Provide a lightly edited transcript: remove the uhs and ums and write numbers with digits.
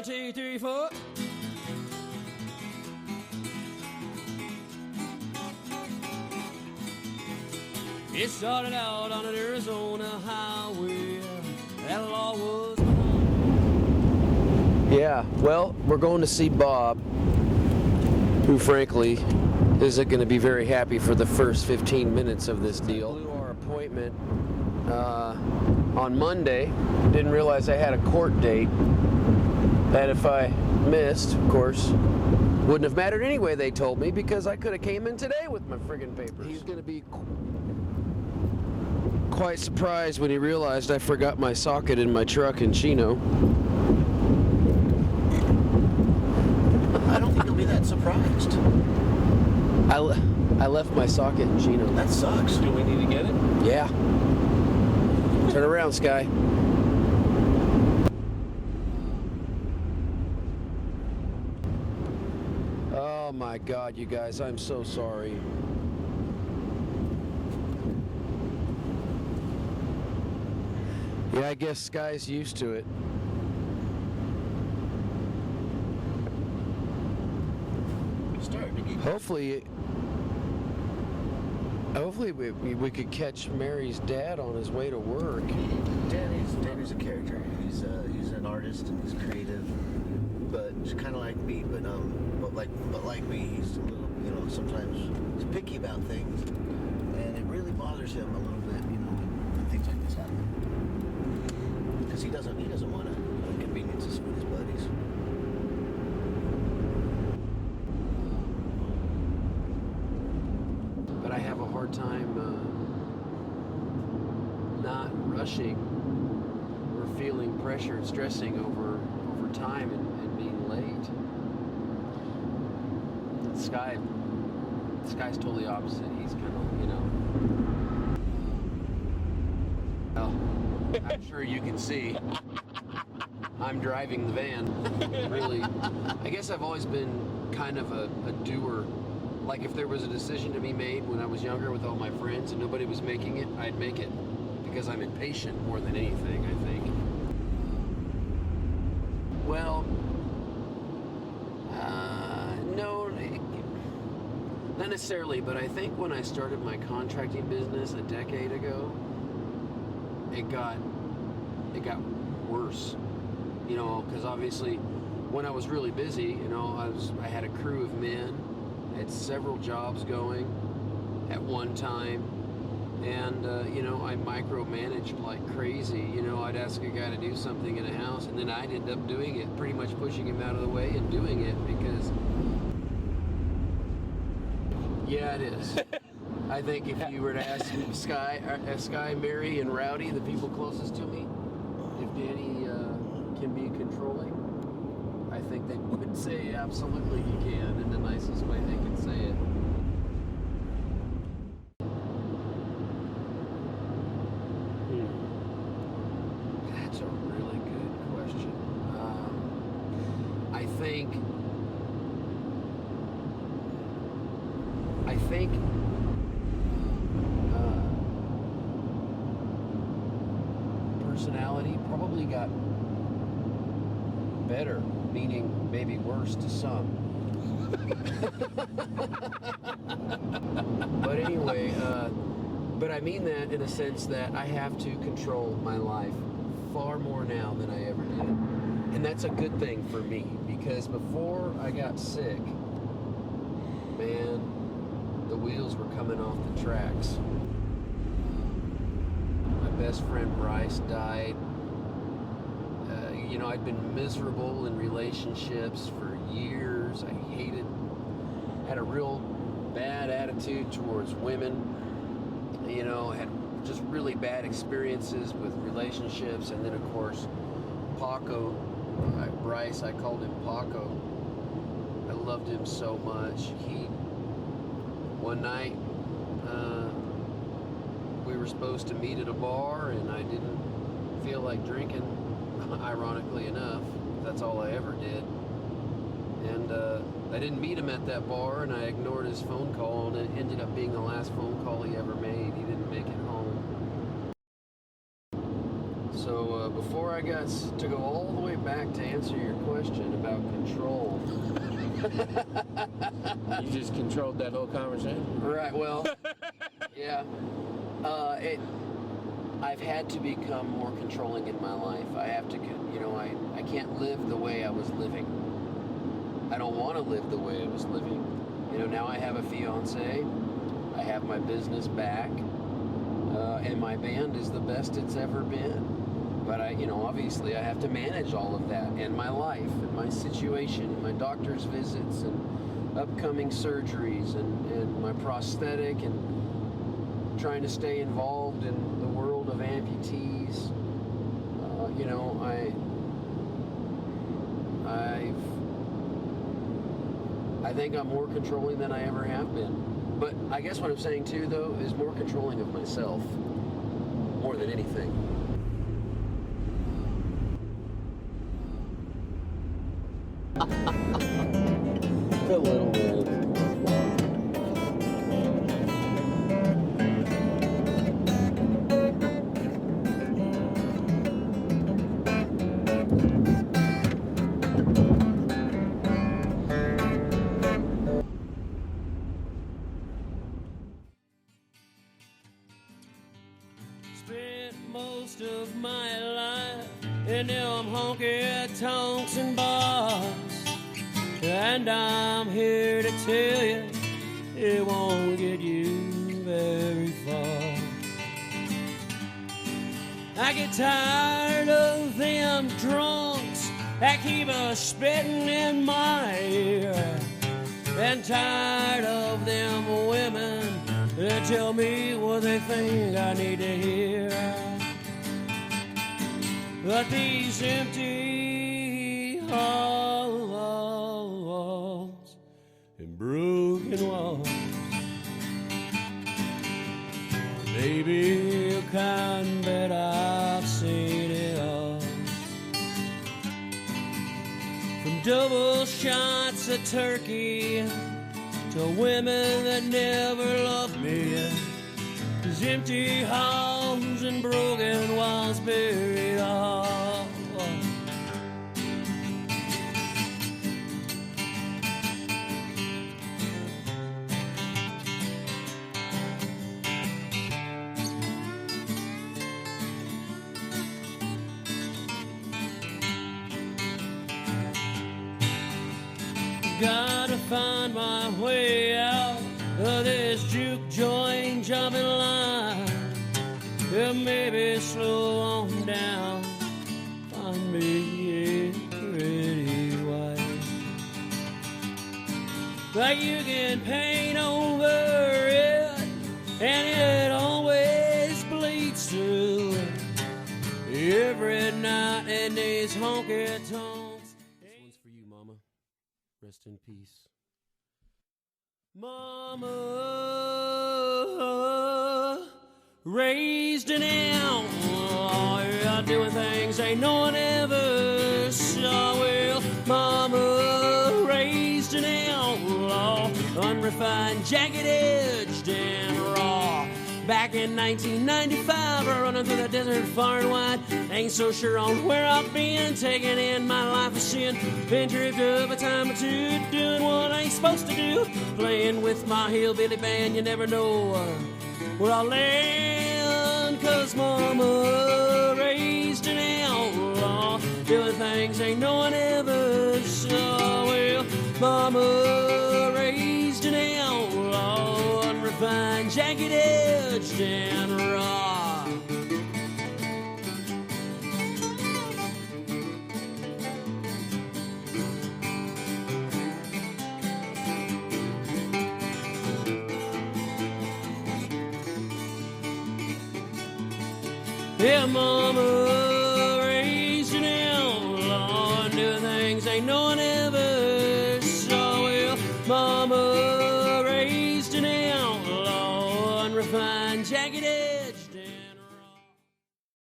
1, 2, 3, 4. It started out on an Arizona highway. That law was. Yeah, well, we're going to see Bob, who frankly isn't going to be very happy for the first 15 minutes of this deal. We blew our appointment on Monday. Didn't realize I had a court date. That if I missed, of course, wouldn't have mattered anyway, they told me, because I could have came in today with my friggin' papers. He's going to be quite surprised when he realized I forgot my socket in my truck in Chino. I don't think he'll be that surprised. I left my socket in Chino. That sucks. Do we need to get it? Yeah. Turn around, Sky. Oh my God, you guys, I'm so sorry. Yeah, I guess Sky's used to it. Hopefully we could catch Mary's dad on his way to work. Danny's a character. He's an artist and he's creative, but he's kind of like me. But like me, he's a little, sometimes he's picky about things, and it really bothers him a little bit, when things like this happen, because he doesn't want to inconvenience his buddies. But I have a hard time not rushing or feeling pressure and stressing over time and being late. Sky's totally opposite. He's kind of, well, I'm sure you can see I'm driving the van. Really, I guess I've always been kind of a doer. Like if there was a decision to be made when I was younger with all my friends and nobody was making it, I'd make it, because I'm impatient more than anything, I think. Well, no, not necessarily, but I think when I started my contracting business a decade ago, it got worse, because obviously when I was really busy, I had a crew of men. I had several jobs going at one time, and I micromanaged like crazy. I'd ask a guy to do something in a house, and then I'd end up doing it, pretty much pushing him out of the way and doing it, because yeah, it is. I think if you were to ask Sky, Mary, and Rowdy, the people closest to me, if Danny can be controlling, I think they would say absolutely you can, in the nicest way they can say it. That's a really good question. I think personality probably got better, meaning maybe worse to some. But anyway, but I mean that in a sense that I have to control my life far more now than I ever did. And that's a good thing for me, because before I got sick, man, the wheels were coming off the tracks. My best friend Bryce died. I'd been miserable in relationships for years. I had a real bad attitude towards women. Had just really bad experiences with relationships. And then, of course, Paco, Bryce, I called him Paco. I loved him so much. One night, we were supposed to meet at a bar, and I didn't feel like drinking. Ironically enough, that's all I ever did. And I didn't meet him at that bar, and I ignored his phone call, and it ended up being the last phone call he ever made. He didn't make it home. So before I got to go all the way back to answer your question, question about control. You just controlled that whole conversation? Right, well, yeah. I've had to become more controlling in my life. I have to, I can't live the way I was living. I don't want to live the way I was living. Now I have a fiance. I have my business back. And my band is the best it's ever been. But obviously I have to manage all of that, and my life, and my situation, and my doctor's visits, and upcoming surgeries, and my prosthetic, and trying to stay involved in the world of amputees. I think I'm more controlling than I ever have been. But I guess what I'm saying too, though, is more controlling of myself, more than anything. A little bit. Spent most of my life in them honky tonks and bars, and I'm here to tell you it won't get you very far. I get tired of them drunks that keep us spitting in my ear, and tired of them women that tell me what they think I need to hear. But these empty halls and broken walls, maybe you can bet I've seen it all. From double shots of turkey to women that never loved me, there's empty halls and broken walls buried all. Gotta find my way out of this juke joint jumping line. Yeah, maybe slow on down, find me a pretty wife. Like you can paint over it, and it always bleeds through every night in these honky tonks. This one's for you, Mama. Rest in peace. Mama raised an outlaw, doing things ain't no one ever saw. Well, Mama raised an outlaw, unrefined, jagged-edged, and raw. Back in 1995, running through the desert far and wide. Ain't so sure on where I've been, taking in my life of sin. Been tripped up a time or two, doing what I ain't supposed to do. Playing with my hillbilly band, you never know where I'll land. 'Cause Mama raised an outlaw, doing things ain't no one ever saw. Well, Mama raised an outlaw, unrefined, jagged-edged, and raw. Yeah, Mama raised an outlaw, and do things ain't no one ever saw. Well, Mama